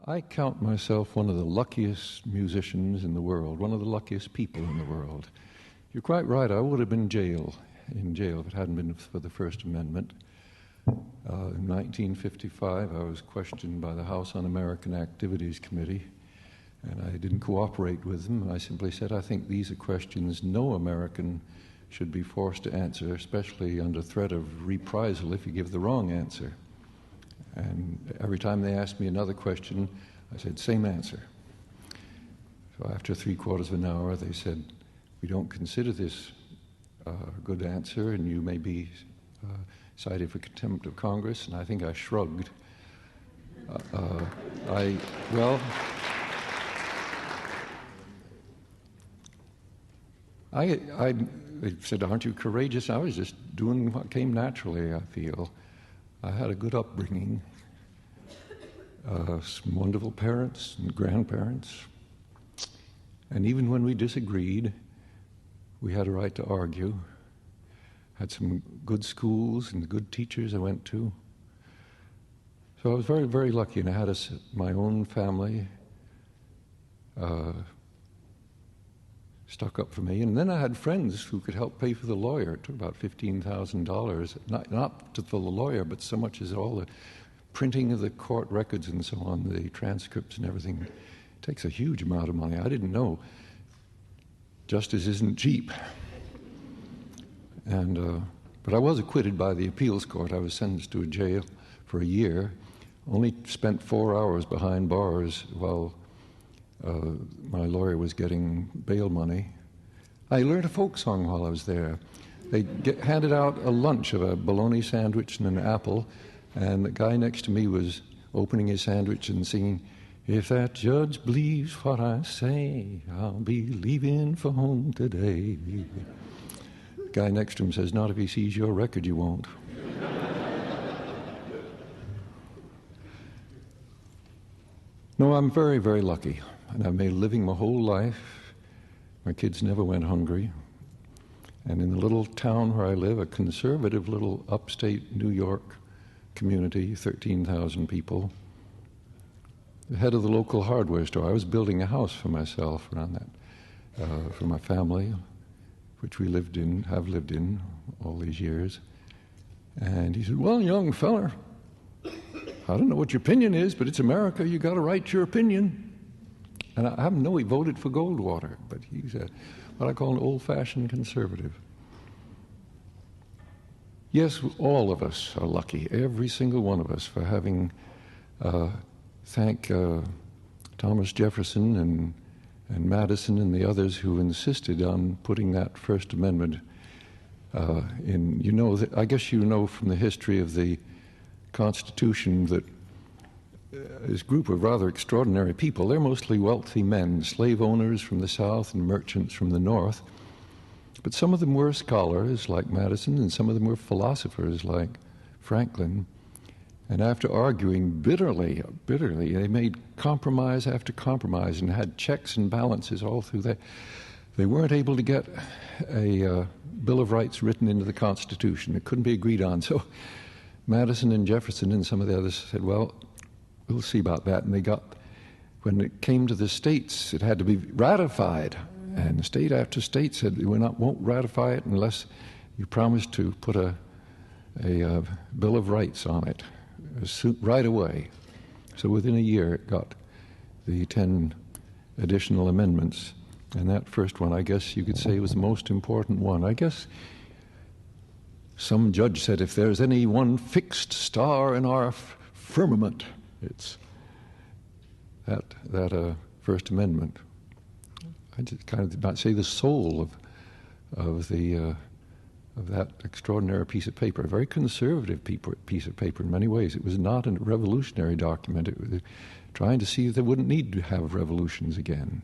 I count myself one of the luckiest musicians in the world, one of the luckiest people in the world. You're quite right, I would have been in jail if it hadn't been for the First Amendment. In 1955, I was questioned by the House Un-American Activities Committee, and I didn't cooperate with them. I simply said, I think these are questions no American should be forced to answer, especially under threat of reprisal if you give the wrong answer. And every time they asked me another question, I said, same answer. So after 3/4 of an hour, they said, we don't consider this a good answer, and you may be cited for contempt of Congress. And I think I shrugged. They said, aren't you courageous? I was just doing what came naturally, I feel. I had a good upbringing, some wonderful parents and grandparents. And even when we disagreed, we had a right to argue. Had some good schools and good teachers I went to. So I was very, very lucky, and I had my own family stuck up for me. And then I had friends who could help pay for the lawyer. It took about $15,000, not for the lawyer, but so much as all the printing of the court records and so on, the transcripts and everything. It takes a huge amount of money. I didn't know. Justice isn't cheap. But I was acquitted by the appeals court. I was sentenced to a jail for a year, only spent 4 hours behind bars while my lawyer was getting bail money. I learned a folk song while I was there. They handed out a lunch of a bologna sandwich and an apple, and the guy next to me was opening his sandwich and singing, if that judge believes what I say, I'll be leaving for home today. The guy next to him says, not if he sees your record, you won't. No, I'm very, very lucky. And I've made a living my whole life. My kids never went hungry. And in the little town where I live, a conservative little upstate New York community, 13,000 people, the head of the local hardware store, I was building a house for myself around that, for my family, which we have lived in all these years. And he said, well, young feller, I don't know what your opinion is, but it's America, you got to write your opinion. And I know he voted for Goldwater, but he's what I call an old-fashioned conservative. Yes, all of us are lucky, every single one of us, for having, thank Thomas Jefferson and Madison and the others who insisted on putting that First Amendment in. You know, I guess you know from the history of the Constitution that this group of rather extraordinary people, they're mostly wealthy men, slave owners from the South and merchants from the North. But some of them were scholars like Madison, and some of them were philosophers like Franklin. And after arguing bitterly, they made compromise after compromise and had checks and balances all through that. They weren't able to get a Bill of Rights written into the Constitution. It couldn't be agreed on. So Madison and Jefferson and some of the others said, well, we'll see about that. And when it came to the states, it had to be ratified. And state after state said, won't ratify it unless you promise to put a Bill of Rights on it right away. So within a year, it got the 10 additional amendments. And that first one, I guess you could say, was the most important one. I guess some judge said, if there's any one fixed star in our firmament, it's that First Amendment. I just kind of might say the soul of that extraordinary piece of paper, a very conservative piece of paper in many ways. It was not a revolutionary document. It was trying to see if they wouldn't need to have revolutions again.